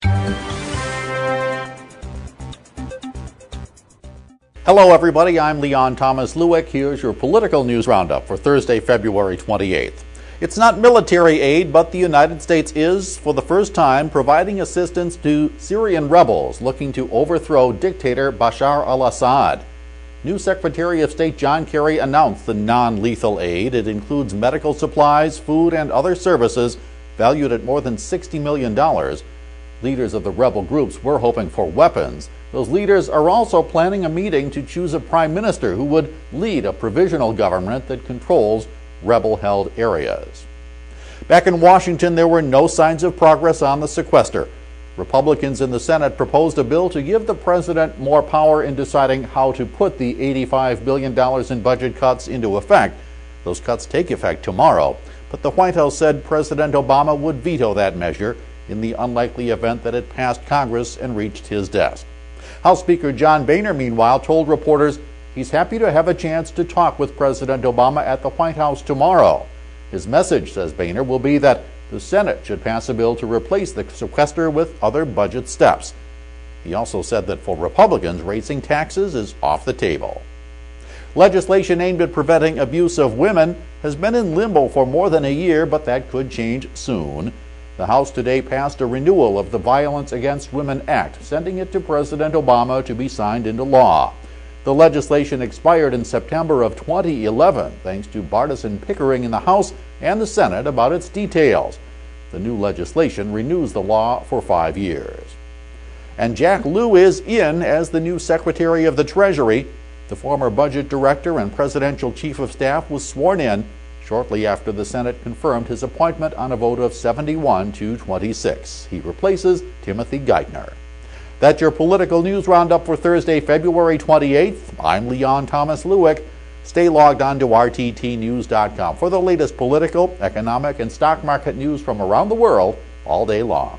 Hello everybody, I'm Leon Thomas Lewick. Here's your political news roundup for Thursday, February 28th. It's not military aid, but the United States is, for the first time, providing assistance to Syrian rebels looking to overthrow dictator Bashar al-Assad. New Secretary of State John Kerry announced the non-lethal aid. It includes medical supplies, food, and other services valued at more than $60 million. Leaders of the rebel groups were hoping for weapons. Those leaders are also planning a meeting to choose a prime minister who would lead a provisional government that controls rebel-held areas. Back in Washington, there were no signs of progress on the sequester. Republicans in the Senate proposed a bill to give the president more power in deciding how to put the $85 billion in budget cuts into effect. Those cuts take effect tomorrow, but the White House said President Obama would veto that measure in the unlikely event that it passed Congress and reached his desk. House Speaker John Boehner, meanwhile, told reporters he's happy to have a chance to talk with President Obama at the White House tomorrow. His message, says Boehner, will be that the Senate should pass a bill to replace the sequester with other budget steps. He also said that for Republicans, raising taxes is off the table. Legislation aimed at preventing abuse of women has been in limbo for more than a year, but that could change soon. The House today passed a renewal of the Violence Against Women Act, sending it to President Obama to be signed into law. The legislation expired in September of 2011, thanks to partisan pickering in the House and the Senate about its details. The new legislation renews the law for 5 years. And Jack Lew is in as the new Secretary of the Treasury. The former budget director and presidential chief of staff was sworn in shortly after the Senate confirmed his appointment on a vote of 71 to 26. He replaces Timothy Geithner. That's your political news roundup for Thursday, February 28th. I'm Leon Thomas Lewick. Stay logged on to rttnews.com for the latest political, economic, and stock market news from around the world all day long.